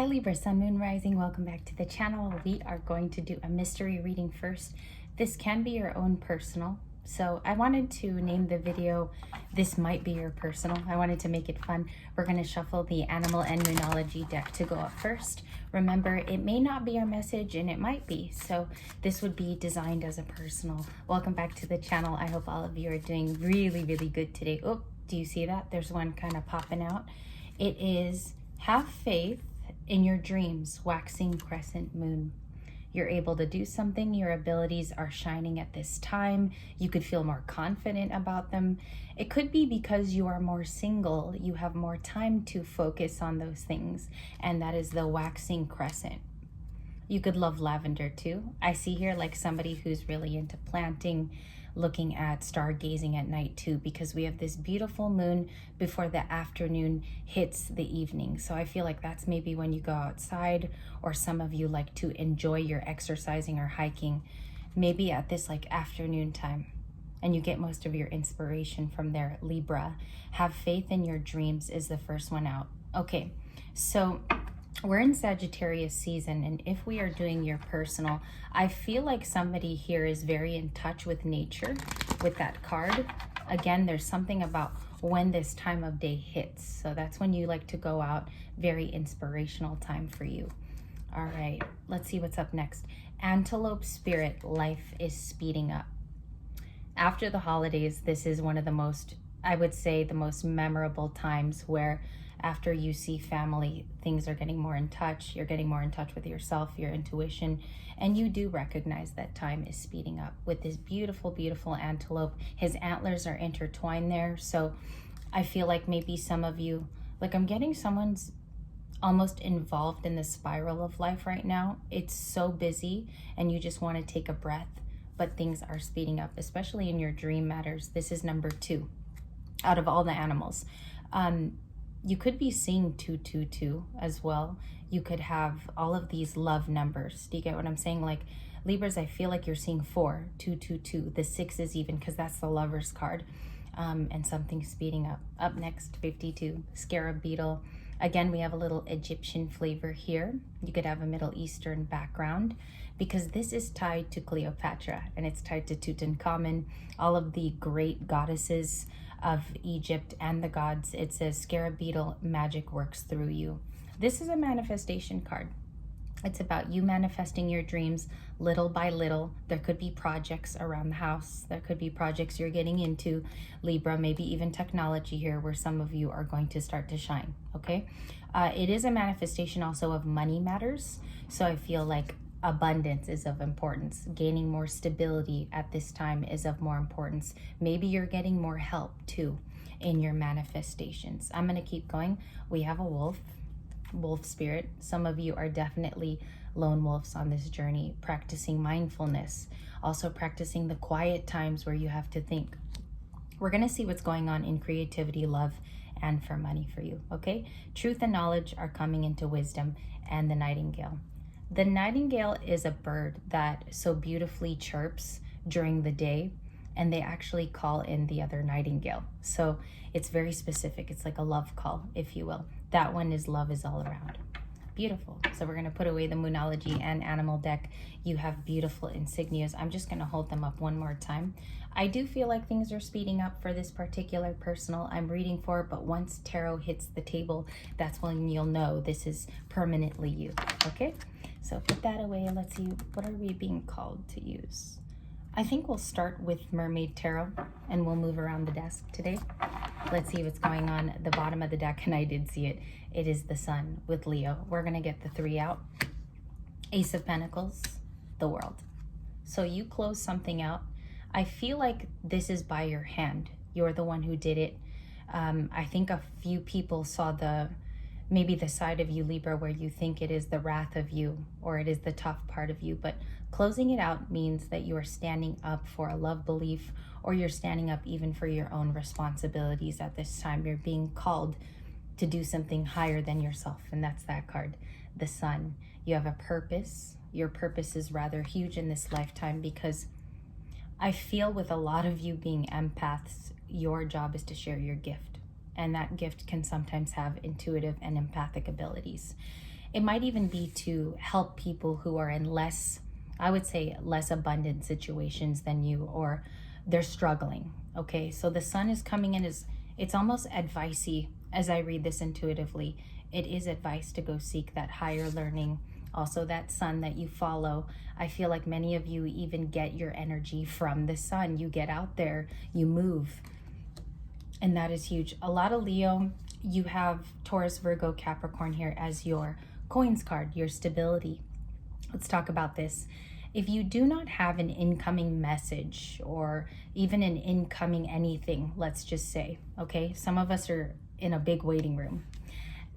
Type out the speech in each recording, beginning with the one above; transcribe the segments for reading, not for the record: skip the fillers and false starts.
Hi Libra, Sun, Moon, Rising. Welcome back to the channel. We are going to do a mystery reading first. This can be your own personal. So I wanted to name the video, This Might Be Your Personal. I wanted to make it fun. We're going to shuffle the Animal and Moonology deck to go up first. Remember, it may not be our message and it might be. So this would be designed as a personal. Welcome back to the channel. I hope all of you are doing really, really good today. Oh, do you see that? There's one kind of popping out. It is have faith in your dreams, waxing crescent moon. You're able to do something. Your abilities are shining at this time. You could feel more confident about them. It could be because you are more single. You have more time to focus on those things. And that is the waxing crescent. You could love lavender too. I see here like somebody who's really into planting, looking at stargazing at night too, because we have this beautiful moon before the afternoon hits the evening. So I feel like that's maybe when you go outside, or some of you like to enjoy your exercising or hiking, maybe at this like afternoon time. And you get most of your inspiration from there. Libra, have faith in your dreams is the first one out. Okay, so we're in Sagittarius season, and if we are doing your personal, I feel like somebody here is very in touch with nature with that card. Again, there's something about when this time of day hits. So that's when you like to go out. Very inspirational time for you. All right, let's see what's up next. Antelope spirit, life is speeding up. After the holidays, this is one of the most, I would say, the most memorable times where after you see family, things are getting more in touch. You're getting more in touch with yourself, your intuition, and you do recognize that time is speeding up with this beautiful, beautiful antelope. His antlers are intertwined there. So I feel like maybe some of you, like I'm getting someone's almost involved in the spiral of life right now. It's so busy and you just want to take a breath, but things are speeding up, especially in your dream matters. This is number 2 out of all the animals. You could be seeing 222 as well. You could have all of these love numbers. Do you get what I'm saying? Like Libras, I feel like you're seeing 4, 222. The 6 is even because that's the Lover's card. And something speeding up. Up next, 52, Scarab Beetle. Again, we have a little Egyptian flavor here. You could have a Middle Eastern background because this is tied to Cleopatra and it's tied to Tutankhamun, all of the great goddesses of Egypt and the gods. It says Scarab Beetle, magic works through you. This is a manifestation card. It's about you manifesting your dreams little by little. There could be projects around the house. There could be projects you're getting into, Libra, maybe even technology here where some of you are going to start to shine, okay? It is a manifestation also of money matters. So I feel like abundance is of importance. Gaining more stability at this time is of more importance. Maybe you're getting more help too in your manifestations. I'm going to keep going. We have a wolf spirit. Some of you are definitely lone wolves on this journey, practicing mindfulness, also practicing the quiet times where you have to think. We're going to see what's going on in creativity, love, and for money for you, okay? Truth and knowledge are coming into wisdom, and the nightingale. The nightingale is a bird that so beautifully chirps during the day, and they actually call in the other nightingale. So it's very specific. It's like a love call, if you will. That one is love is all around. Beautiful. So we're going to put away the Moonology and Animal deck. You have beautiful insignias. I'm just going to hold them up one more time. I do feel like things are speeding up for this particular personal I'm reading for, but once tarot hits the table, that's when you'll know this is permanently you, okay? So put that away. Let's see, what are we being called to use? I think we'll start with Mermaid Tarot and we'll move around the desk today. Let's see what's going on at the bottom of the deck, and I did see it. It is the Sun with Leo. We're going to get the 3 out. Ace of Pentacles, the World. So you close something out. I feel like this is by your hand. You're the one who did it. I think a few people saw maybe the side of you, Libra, where you think it is the wrath of you or it is the tough part of you, but closing it out means that you are standing up for a love belief, or you're standing up even for your own responsibilities at this time. You're being called to do something higher than yourself, and that's that card, the Sun. You have a purpose. Your purpose is rather huge in this lifetime because I feel with a lot of you being empaths, your job is to share your gift. And that gift can sometimes have intuitive and empathic abilities. It might even be to help people who are in less, I would say, less abundant situations than you, or they're struggling. Okay, so the sun is coming in as, it's almost advicey as I read this intuitively. It is advice to go seek that higher learning. Also, that sun that you follow, I feel like many of you even get your energy from the sun. You get out there, you move, and that is huge. A lot of Leo, you have Taurus, Virgo, Capricorn here as your coins card, your stability. Let's talk about this. If you do not have an incoming message or even an incoming anything, let's just say, okay, some of us are in a big waiting room.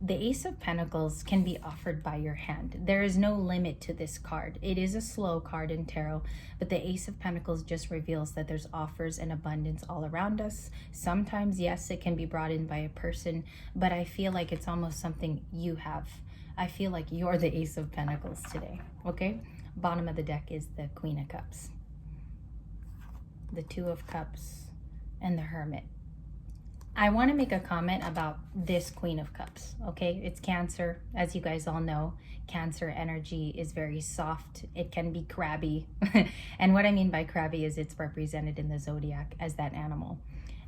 The Ace of Pentacles can be offered by your hand. There is no limit to this card. It is a slow card in tarot, but the Ace of Pentacles just reveals that there's offers and abundance all around us. Sometimes, yes, it can be brought in by a person, but I feel like it's almost something you have. I feel like you're the Ace of Pentacles today, okay? Bottom of the deck is the Queen of Cups, the Two of Cups, and the Hermit. I want to make a comment about this Queen of Cups, okay? It's Cancer. As you guys all know, Cancer energy is very soft. It can be crabby. And what I mean by crabby is it's represented in the zodiac as that animal.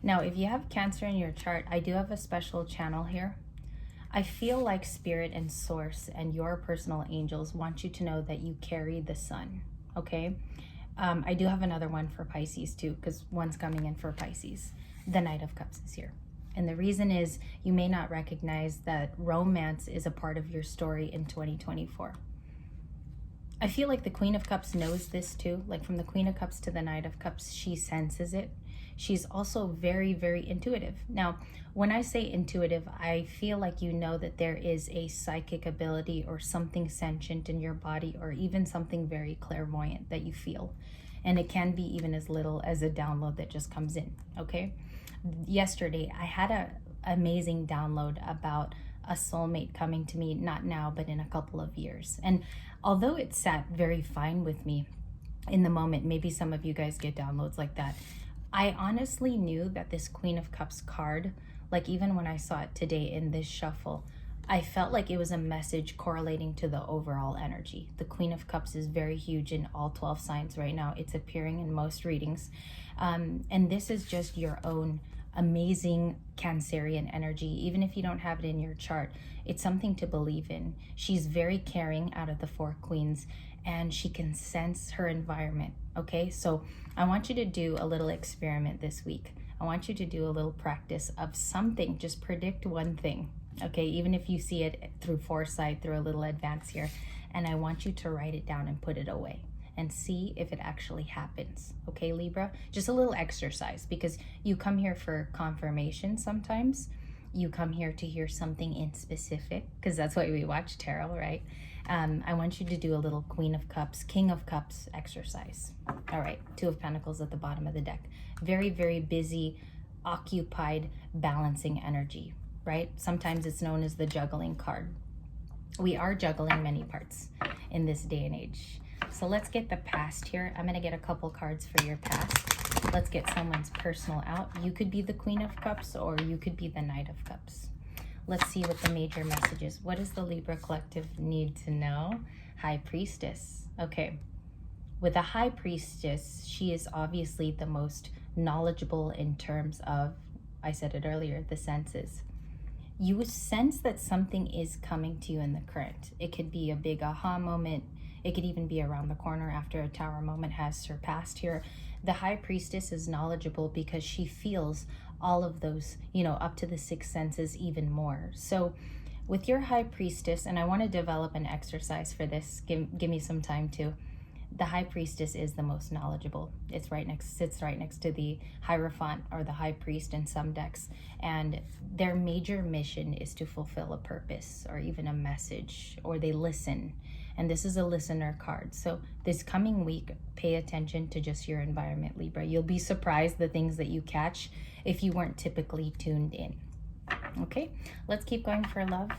Now, if you have Cancer in your chart, I do have a special channel here. I feel like Spirit and Source and your personal angels want you to know that you carry the sun, okay? I do have another one for Pisces too, because one's coming in for Pisces. The Knight of Cups is here. And the reason is you may not recognize that romance is a part of your story in 2024. I feel like the Queen of Cups knows this too. Like from the Queen of Cups to the Knight of Cups, she senses it. She's also very, very intuitive. Now, when I say intuitive, I feel like you know that there is a psychic ability or something sentient in your body, or even something very clairvoyant that you feel. And it can be even as little as a download that just comes in, okay? Yesterday, I had an amazing download about a soulmate coming to me, not now, but in a couple of years. And although it sat very fine with me in the moment, maybe some of you guys get downloads like that, I honestly knew that this Queen of Cups card, like even when I saw it today in this shuffle, I felt like it was a message correlating to the overall energy. The Queen of Cups is very huge in all 12 signs right now. It's appearing in most readings. And this is just your own amazing Cancerian energy. Even if you don't have it in your chart, it's something to believe in. She's very caring out of the four queens, and she can sense her environment, okay? So I want you to do a little experiment this week. I want you to do a little practice of something. Just predict one thing, okay? Even if you see it through foresight, through a little advance here. And I want you to write it down and put it away and see if it actually happens, okay, Libra? Just a little exercise, because you come here for confirmation sometimes. You come here to hear something in specific, because that's why we watch tarot, right? I want you to do a little Queen of Cups, King of Cups exercise. All right, Two of Pentacles at the bottom of the deck. Very, very busy, occupied, balancing energy, right? Sometimes it's known as the juggling card. We are juggling many parts in this day and age. So let's get the past here. I'm going to get a couple cards for your past. Let's get someone's personal out. You could be the Queen of Cups, or you could be the Knight of Cups. Let's see what the major message is. What does the Libra collective need to know? High Priestess. Okay. With a High Priestess, she is obviously the most knowledgeable in terms of, I said it earlier, the senses. You would sense that something is coming to you in the current. It could be a big aha moment. It could even be around the corner after a Tower moment has surpassed here. The High Priestess is knowledgeable because she feels all of those, you know, up to the six senses even more. So with your High Priestess, and I want to develop an exercise for this, give me some time to. The High Priestess is the most knowledgeable. It's sits right next to the Hierophant or the High Priest in some decks. And their major mission is to fulfill a purpose or even a message, or they listen. And this is a listener card. So this coming week, pay attention to just your environment, Libra. You'll be surprised the things that you catch if you weren't typically tuned in. Okay, let's keep going for love.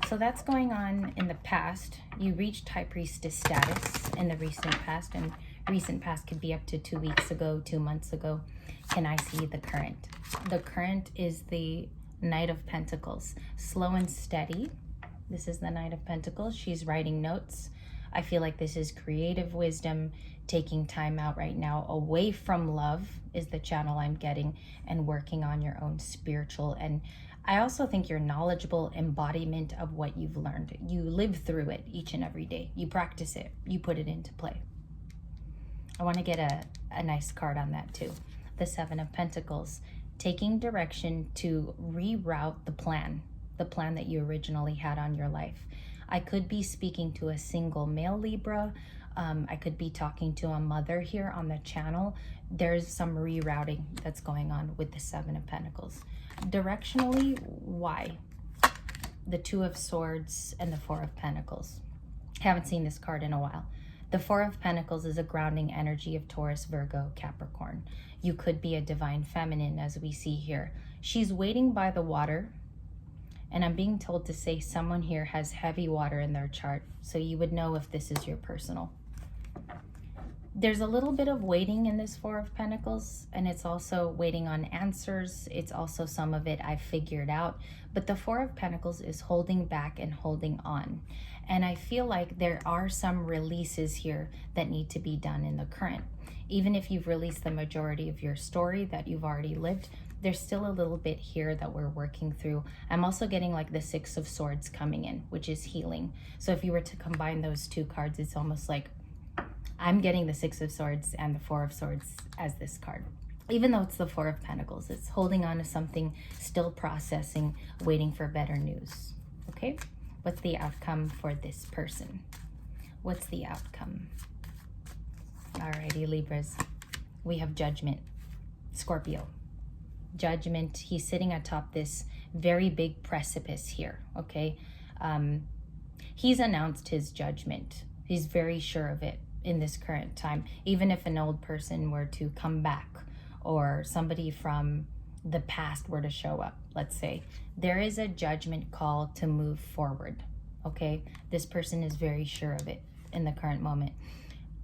So that's going on in the past. You reached High Priestess status in the recent past, and recent past could be up to 2 weeks ago, 2 months ago. Can I see the current? The current is the Knight of Pentacles. Slow and steady. This is the Knight of Pentacles. She's writing notes. I feel like this is creative wisdom, taking time out right now away from love is the channel I'm getting, and working on your own spiritual. And I also think your knowledgeable embodiment of what you've learned. You live through it each and every day. You practice it. You put it into play. I want to get a nice card on that too. The Seven of Pentacles, taking direction to reroute the plan that you originally had on your life. I could be speaking to a single male Libra. I could be talking to a mother here on the channel. There's some rerouting that's going on with the Seven of Pentacles. Directionally, why? The Two of Swords and the Four of Pentacles. Haven't seen this card in a while. The Four of Pentacles is a grounding energy of Taurus, Virgo, Capricorn. You could be a divine feminine, as we see here. She's waiting by the water. And I'm being told to say someone here has heavy water in their chart, so you would know if this is your personal. There's a little bit of waiting in this Four of Pentacles, and it's also waiting on answers. It's also some of it I've figured out. But the Four of Pentacles is holding back and holding on. And I feel like there are some releases here that need to be done in the current. Even if you've released the majority of your story that you've already lived, there's still a little bit here that we're working through. I'm also getting like the Six of Swords coming in, which is healing. So if you were to combine those two cards, it's almost like I'm getting the Six of Swords and the Four of Swords as this card. Even though it's the Four of Pentacles, it's holding on to something, still processing, waiting for better news. Okay, what's the outcome for this person? What's the outcome? Alrighty, Libras. We have Judgment. Scorpio. Judgment. He's sitting atop this very big precipice here, okay? He's announced his judgment. He's very sure of it in this current time. Even if an old person were to come back, or somebody from the past were to show up, let's say, there is a judgment call to move forward, okay? This person is very sure of it in the current moment.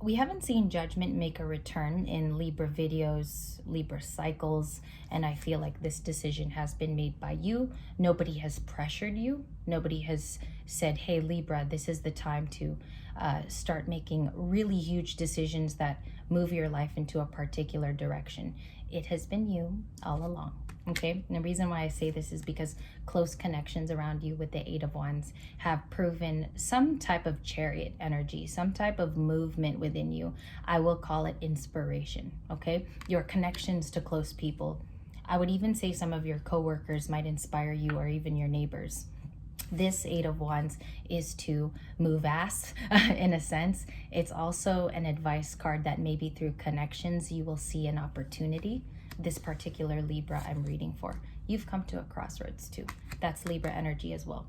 We haven't seen Judgment make a return in Libra videos, Libra cycles, and I feel like this decision has been made by you. Nobody has pressured you. Nobody has said, hey, Libra, this is the time to start making really huge decisions that move your life into a particular direction. It has been you all along. Okay, and the reason why I say this is because close connections around you with the Eight of Wands have proven some type of chariot energy, some type of movement within you. I will call it inspiration, okay? Your connections to close people. I would even say some of your coworkers might inspire you, or even your neighbors. This Eight of Wands is to move ass in a sense. It's also an advice card that maybe through connections you will see an opportunity. This particular Libra I'm reading for, you've come to a crossroads too. That's Libra energy as well.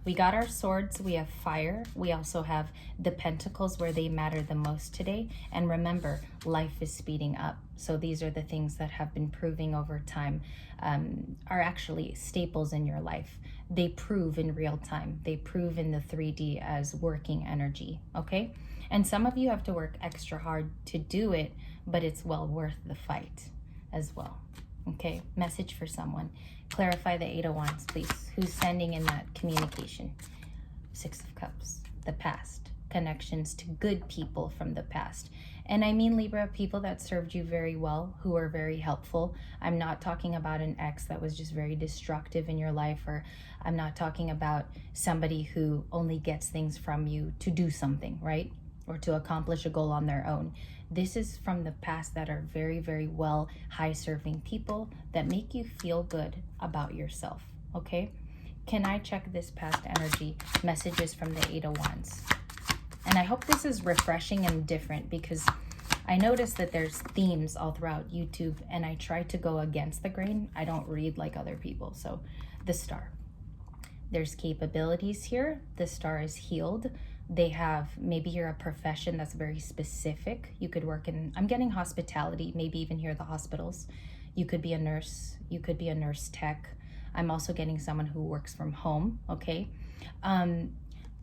We got our swords, we have fire, we also have the pentacles where they matter the most today. And remember, life is speeding up. So these are the things that have been proving over time, are actually staples in your life. They prove in real time. They prove in the 3D as working energy, okay? And some of you have to work extra hard to do it, but it's well worth the fight as well. Okay, message for someone. Clarify the Eight of Wands, please. Who's sending in that communication? Six of Cups, the past, connections to good people from the past. And I mean, Libra, people that served you very well, who are very helpful. I'm not talking about an ex that was just very destructive in your life, or I'm not talking about somebody who only gets things from you to do something, right? Or to accomplish a goal on their own. This is from the past that are very, very well, high-serving people that make you feel good about yourself, okay? Can I check this past energy? Messages from the Eight of Wands. And I hope this is refreshing and different, because I noticed that there's themes all throughout YouTube, and I try to go against the grain. I don't read like other people. So the Star. There's capabilities here. The Star is healed. They have, maybe you're a profession that's very specific. You could work in, I'm getting hospitality, maybe even here at the hospitals. You could be a nurse. You could be a nurse tech. I'm also getting someone who works from home, okay?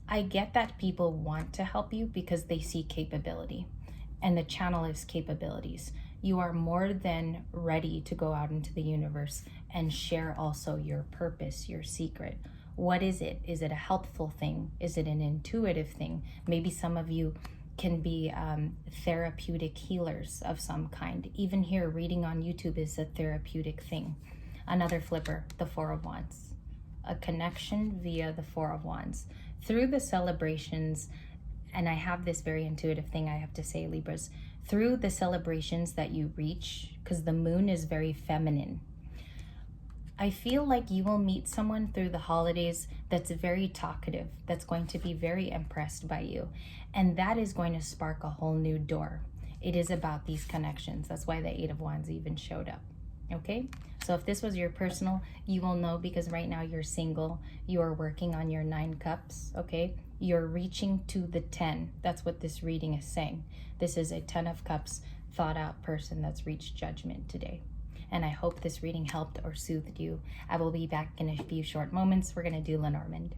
I get that people want to help you because they see capability, and the channel is capabilities. You are more than ready to go out into the universe and share also your purpose, your secret. What is it? Is it a helpful thing? Is it an intuitive thing? Maybe some of you can be therapeutic healers of some kind. Even here, reading on YouTube is a therapeutic thing. Another flipper, the Four of Wands. A connection via the Four of Wands. Through the celebrations, and I have this very intuitive thing I have to say, Libras, through the celebrations that you reach, because the moon is very feminine, I feel like you will meet someone through the holidays that's very talkative, that's going to be very impressed by you. And that is going to spark a whole new door. It is about these connections. That's why the Eight of Wands even showed up. Okay? So if this was your personal, you will know, because right now you're single. You are working on your 9 cups. Okay? You're reaching to the 10. That's what this reading is saying. This is a 10 of cups, thought out person that's reached judgment today. And I hope this reading helped or soothed you. I will be back in a few short moments. We're going to do Lenormand.